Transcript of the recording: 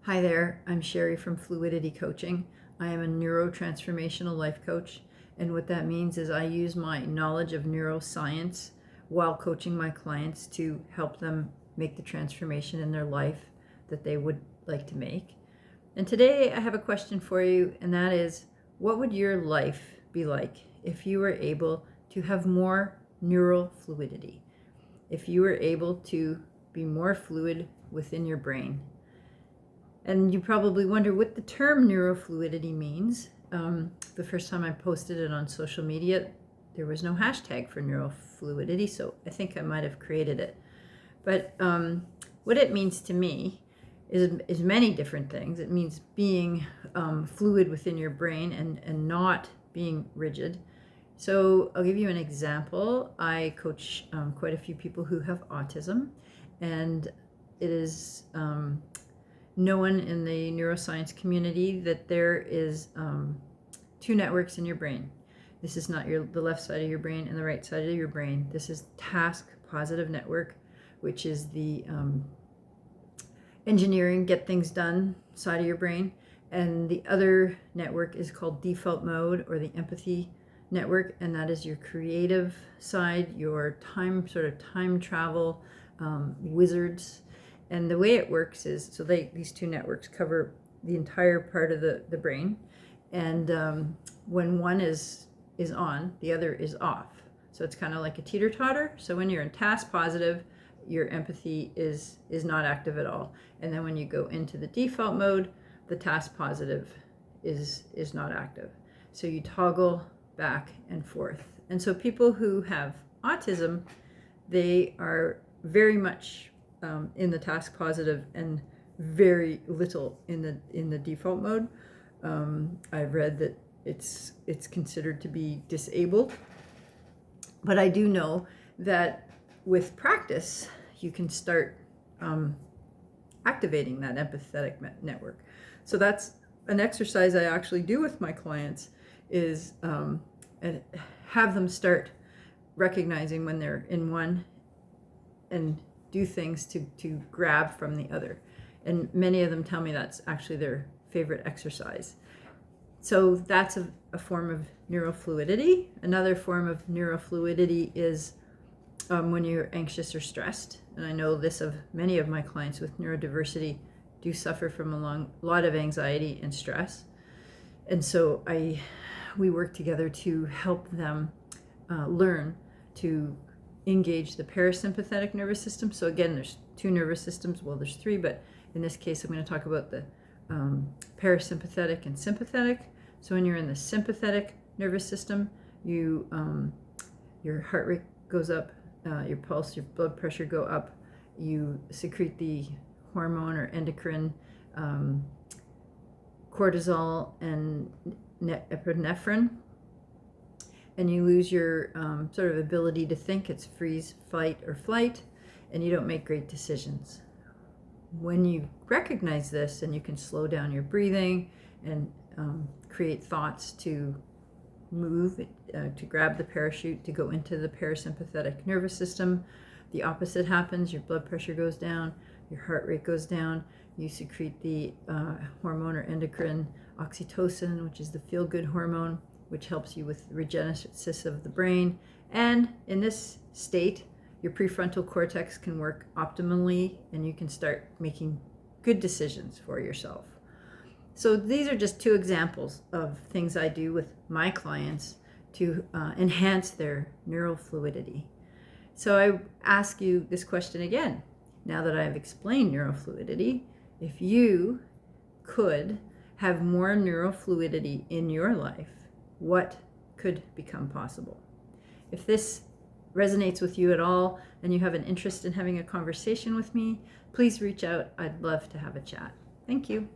Hi there, I'm Sherry from Fluidity Coaching. I am a neurotransformational life coach, and what that means is I use my knowledge of neuroscience while coaching my clients to help them make the transformation in their life that they would like to make. And today I have a question for you, and that is, what would your life be like if you were able to have more neural fluidity? If you were able to be more fluid within your brain? And you probably wonder what the term neurofluidity means. The first time I posted it on social media, there was no hashtag for neurofluidity, so I think I might have created it. But what it means to me is many different things. It means being fluid within your brain and not being rigid. So I'll give you an example. I coach quite a few people who have autism, and it is known in the neuroscience community that there is two networks in your brain. This is not the left side of your brain and the right side of your brain. This is task positive network, which is the engineering, get things done side of your brain. And the other network is called default mode, or the empathy network, and that is your creative side, your time travel wizards. And the way it works is, so these two networks cover the entire part of the brain, and when one is on, the other is off. So it's kind of like a teeter-totter. So when you're in task positive, your empathy is not active at all, and then when you go into the default mode, the task positive is not active. So you toggle back and forth. And so people who have autism, they are very much in the task positive and very little in the default mode. I've read that it's considered to be disabled, but I do know that with practice you can start activating that empathetic network. So that's an exercise I actually do with my clients, is and have them start recognizing when they're in one and do things to grab from the other. And many of them tell me that's actually their favorite exercise. So that's a form of neurofluidity. Another form of neurofluidity is when you're anxious or stressed. And I know this of many of my clients with neurodiversity do suffer from a lot of anxiety and stress. And so we work together to help them learn to engage the parasympathetic nervous system. So again, there's two nervous systems. Well, there's three, but in this case, I'm going to talk about the parasympathetic and sympathetic. So when you're in the sympathetic nervous system, your heart rate goes up, your pulse, your blood pressure go up, you secrete the hormone or endocrine cortisol and epinephrine, and you lose your sort of ability to think. It's freeze, fight, or flight, and you don't make great decisions. When you recognize this, and you can slow down your breathing and create thoughts to move, to grab the parachute, to go into the parasympathetic nervous system, the opposite happens. Your blood pressure goes down, your heart rate goes down, you secrete the hormone or endocrine oxytocin, which is the feel-good hormone, which helps you with the regenesis of the brain. And in this state, your prefrontal cortex can work optimally, and you can start making good decisions for yourself. So these are just two examples of things I do with my clients to enhance their neural fluidity. So I ask you this question again, now that I've explained neural fluidity. If you could have more neural fluidity in your life, what could become possible? If this resonates with you at all and you have an interest in having a conversation with me, please reach out. I'd love to have a chat. Thank you.